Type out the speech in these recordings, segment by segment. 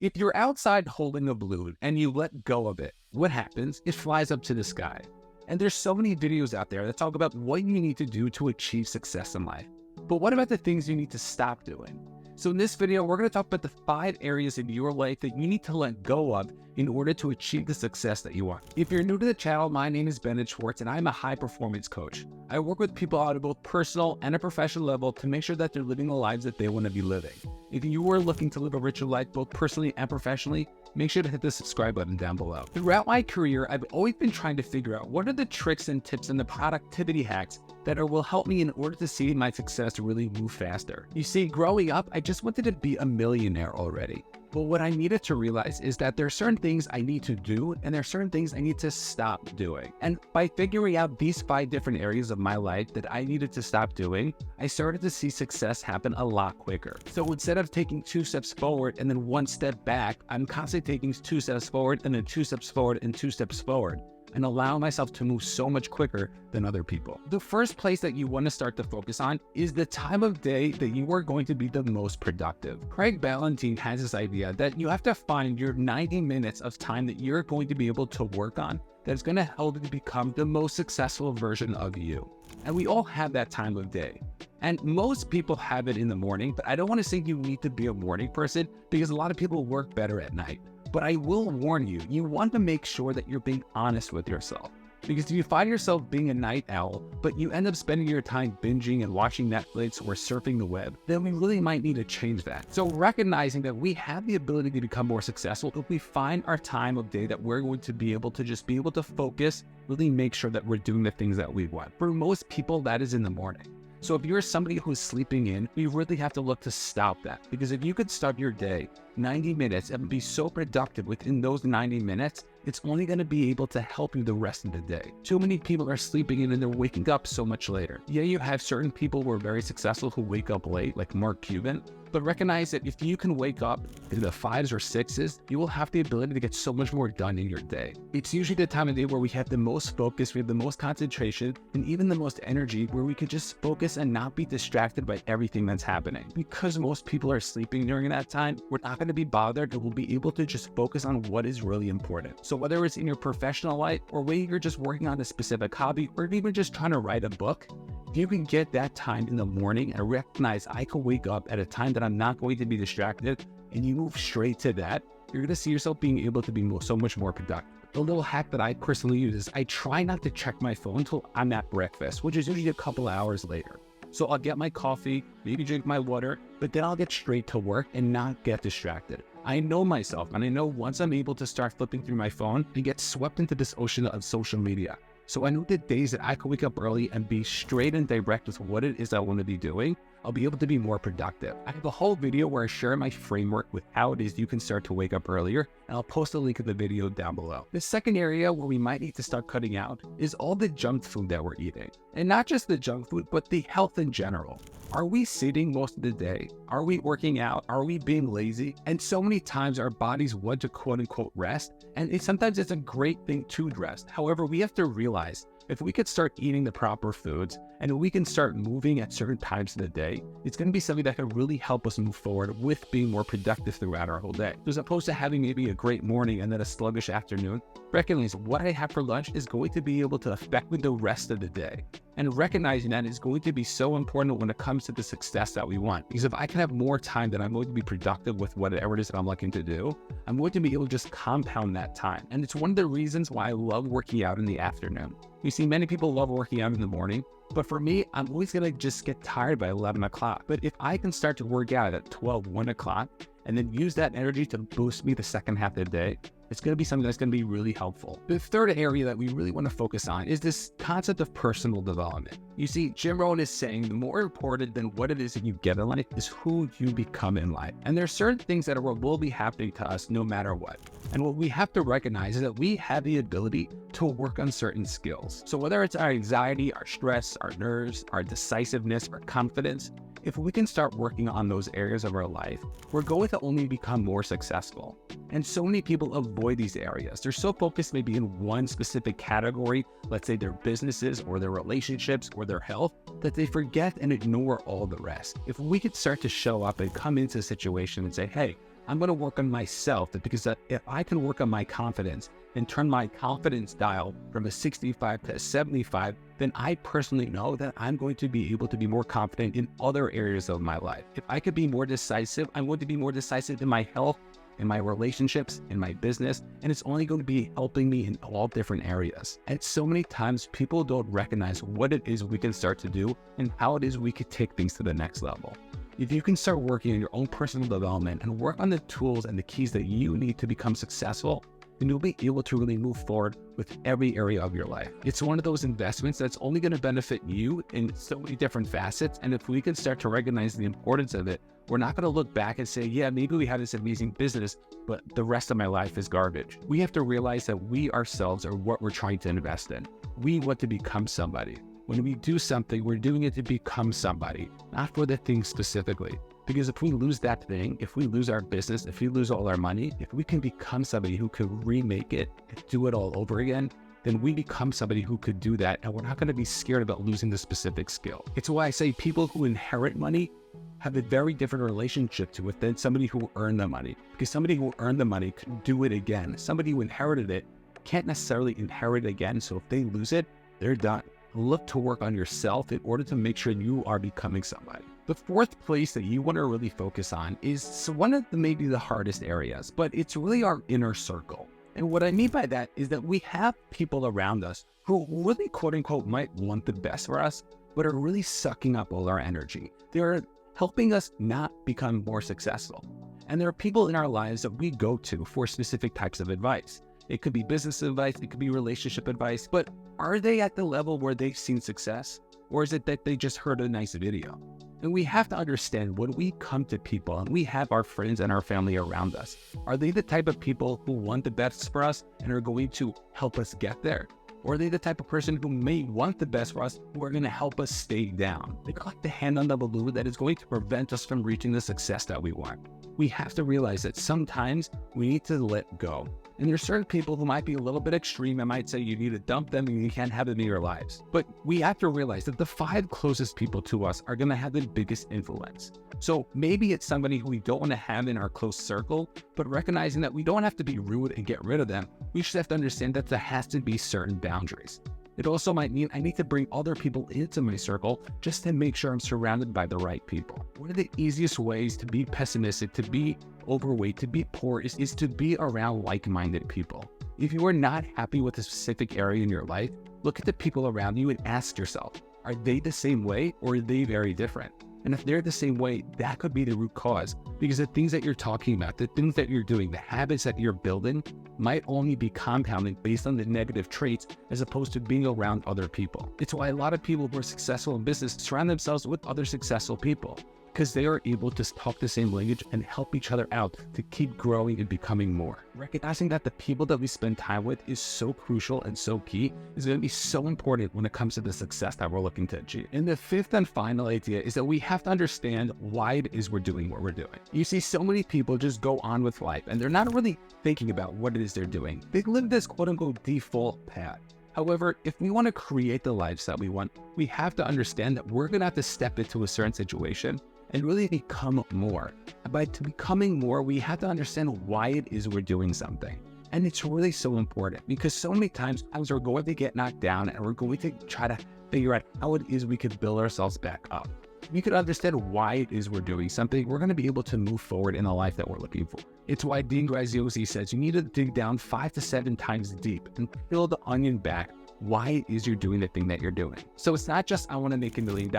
If you're outside holding a balloon and you let go of it, what happens? It flies up to the sky. And there's so many videos out there that talk about what you need to do to achieve success in life. But what about the things you need to stop doing? So in this video, we're going to talk about the 5 areas in your life that you need to let go of in order to achieve the success that you want. If you're new to the channel, my name is Bennett Schwartz and I'm a high performance coach. I work with people at a both personal and a professional level to make sure that they're living the lives that they want to be living. If you are looking to live a richer life both personally and professionally, make sure to hit the subscribe button down below. Throughout my career, I've always been trying to figure out what are the tricks and tips and the productivity hacks that will help me in order to see my success really move faster. You see, growing up, I just wanted to be a millionaire already. But what I needed to realize is that there are certain things I need to do and there are certain things I need to stop doing. And by figuring out these 5 different areas of my life that I needed to stop doing, I started to see success happen a lot quicker. So instead of taking 2 steps forward and then 1 step back, I'm constantly taking 2 steps forward and then 2 steps forward and 2 steps forward, and allow myself to move so much quicker than other people. The first place that you want to start to focus on is the time of day that you are going to be the most productive. Craig Ballantyne has this idea that you have to find your 90 minutes of time that you're going to be able to work on that's going to help you become the most successful version of you. And we all have that time of day. And most people have it in the morning, but I don't want to say you need to be a morning person because a lot of people work better at night. But I will warn you, you want to make sure that you're being honest with yourself. Because if you find yourself being a night owl, but you end up spending your time binging and watching Netflix or surfing the web, then we really might need to change that. So recognizing that we have the ability to become more successful, if we find our time of day that we're going to be able to just be able to focus, really make sure that we're doing the things that we want. For most people, that is in the morning. So if you're somebody who's sleeping in, we really have to look to stop that. Because if you could start your day 90 minutes and be so productive within those 90 minutes, it's only going to be able to help you the rest of the day. Too many people are sleeping in and they're waking up so much later. Yeah, you have certain people who are very successful who wake up late, like Mark Cuban, but recognize that if you can wake up in the 5s or 6s, you will have the ability to get so much more done in your day. It's usually the time of day where we have the most focus, we have the most concentration, and even the most energy where we could just focus and not be distracted by everything that's happening. Because most people are sleeping during that time, we're not going to be bothered and we'll be able to just focus on what is really important. So whether it's in your professional life or whether you're just working on a specific hobby or even just trying to write a book, if you can get that time in the morning and recognize I can wake up at a time that I'm not going to be distracted and you move straight to that, you're going to see yourself being able to be so much more productive. The little hack that I personally use is I try not to check my phone until I'm at breakfast, which is usually a couple hours later. So I'll get my coffee, maybe drink my water, but then I'll get straight to work and not get distracted. I know myself, and I know once I'm able to start flipping through my phone, I get swept into this ocean of social media. So I know the days that I can wake up early and be straight and direct with what it is I want to be doing, I'll be able to be more productive. I have a whole video where I share my framework with how it is you can start to wake up earlier, and I'll post a link in the video down below. The second area where we might need to start cutting out is all the junk food that we're eating. And not just the junk food, but the health in general. Are we sitting most of the day? Are we working out? Are we being lazy? And so many times our bodies want to quote unquote rest, and sometimes it's a great thing to rest. However, we have to realize if we could start eating the proper foods and we can start moving at certain times of the day, it's going to be something that can really help us move forward with being more productive throughout our whole day. So as opposed to having maybe a great morning and then a sluggish afternoon, recognize what I have for lunch is going to be able to affect me the rest of the day. And recognizing that is going to be so important when it comes to the success that we want. Because if I can have more time, then I'm going to be productive with whatever it is that I'm looking to do. I'm going to be able to just compound that time. And it's one of the reasons why I love working out in the afternoon. You see, many people love working out in the morning, but for me, I'm always going to just get tired by 11 o'clock. But if I can start to work out at 12, 1 o'clock, and then use that energy to boost me the second half of the day, it's going to be something that's going to be really helpful. The third area that we really want to focus on is this concept of personal development. You see, Jim Rohn is saying the more important than what it is that you get in life is who you become in life. And there are certain things that will be happening to us no matter what. And what we have to recognize is that we have the ability to work on certain skills. So whether it's our anxiety, our stress, our nerves, our decisiveness, our confidence, if we can start working on those areas of our life, we're going to only become more successful. And so many people avoid these areas. They're so focused maybe in one specific category, let's say their businesses or their relationships or their health, that they forget and ignore all the rest. If we could start to show up and come into a situation and say, hey, I'm going to work on myself, because if I can work on my confidence and turn my confidence dial from a 65 to a 75, then I personally know that I'm going to be able to be more confident in other areas of my life. If I could be more decisive, I'm going to be more decisive in my health, in my relationships, in my business, and it's only going to be helping me in all different areas. And so many times people don't recognize what it is we can start to do and how it is we could take things to the next level. If you can start working on your own personal development and work on the tools and the keys that you need to become successful, then you'll be able to really move forward with every area of your life. It's one of those investments that's only going to benefit you in so many different facets. And if we can start to recognize the importance of it, we're not going to look back and say, yeah, maybe we had this amazing business, but the rest of my life is garbage. We have to realize that we ourselves are what we're trying to invest in. We want to become somebody. When we do something, we're doing it to become somebody, not for the thing specifically. Because if we lose that thing, if we lose our business, if we lose all our money, if we can become somebody who could remake it and do it all over again, then we become somebody who could do that. And we're not going to be scared about losing the specific skill. It's why I say people who inherit money have a very different relationship to it than somebody who earned the money. Because somebody who earned the money can do it again. Somebody who inherited it can't necessarily inherit it again. So if they lose it, they're done. Look to work on yourself in order to make sure you are becoming somebody. The fourth place that you want to really focus on is one of maybe the hardest areas, but it's really our inner circle. And what I mean by that is that we have people around us who really, quote unquote, might want the best for us, but are really sucking up all our energy. They're helping us not become more successful. And there are people in our lives that we go to for specific types of advice. It could be business advice, it could be relationship advice, but are they at the level where they've seen success? Or is it that they just heard a nice video? And we have to understand when we come to people and we have our friends and our family around us, are they the type of people who want the best for us and are going to help us get there? Or are they the type of person who may want the best for us, who are going to help us stay down? They're like the hand on the balloon that is going to prevent us from reaching the success that we want. We have to realize that sometimes we need to let go. And there's certain people who might be a little bit extreme. I might say you need to dump them and you can't have them in your lives. But we have to realize that the 5 closest people to us are going to have the biggest influence. So maybe it's somebody who we don't want to have in our close circle, but recognizing that we don't have to be rude and get rid of them. We just have to understand that there has to be certain boundaries. It also might mean I need to bring other people into my circle just to make sure I'm surrounded by the right people. One of the easiest ways to be pessimistic, to be overweight, to be poor is to be around like-minded people. If you are not happy with a specific area in your life, look at the people around you and ask yourself, are they the same way or are they very different? And if they're the same way, that could be the root cause, because the things that you're talking about, the things that you're doing, the habits that you're building might only be compounding based on the negative traits as opposed to being around other people. It's why a lot of people who are successful in business surround themselves with other successful people, because they are able to talk the same language and help each other out to keep growing and becoming more. Recognizing that the people that we spend time with is so crucial and so key is going to be so important when it comes to the success that we're looking to achieve. And the fifth and final idea is that we have to understand why it is we're doing what we're doing. You see so many people just go on with life and they're not really thinking about what it is they're doing. They live this quote unquote default path. However, if we want to create the lives that we want, we have to understand that we're going to have to step into a certain situation and really become more. And by becoming more, we have to understand why it is we're doing something. And it's really so important because so many times we're going to get knocked down and we're going to try to figure out how it is we could build ourselves back up. If we could understand why it is we're doing something, we're going to be able to move forward in the life that we're looking for. It's why Dean Graziosi says you need to dig down 5 to 7 times deep and peel the onion back why it is you're doing the thing that you're doing. So it's not just I want to make $1 million,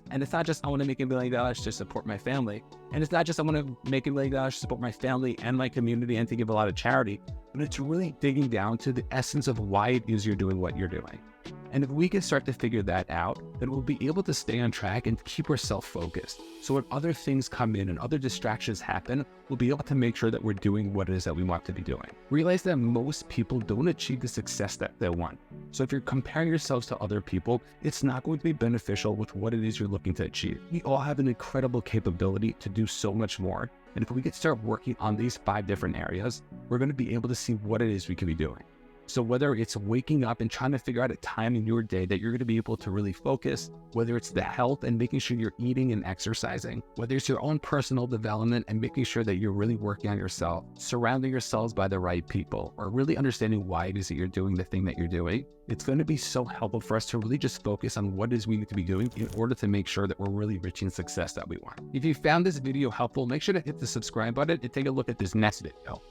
and it's not just I want to make $1 million to support my family, and it's not just I want to make $1 million to support my family and my community and to give a lot of charity, but it's really digging down to the essence of why it is you're doing what you're doing. And if we can start to figure that out, then we'll be able to stay on track and keep ourselves focused. So when other things come in and other distractions happen, we'll be able to make sure that we're doing what it is that we want to be doing. Realize that most people don't achieve the success that they want. So if you're comparing yourselves to other people, it's not going to be beneficial with what it is you're looking to achieve. We all have an incredible capability to do so much more. And if we could start working on these 5 different areas, we're going to be able to see what it is we can be doing. So whether it's waking up and trying to figure out a time in your day that you're going to be able to really focus, whether it's the health and making sure you're eating and exercising, whether it's your own personal development and making sure that you're really working on yourself, surrounding yourselves by the right people, or really understanding why it is that you're doing the thing that you're doing, it's going to be so helpful for us to really just focus on what it is we need to be doing in order to make sure that we're really reaching success that we want. If you found this video helpful, make sure to hit the subscribe button and take a look at this next video.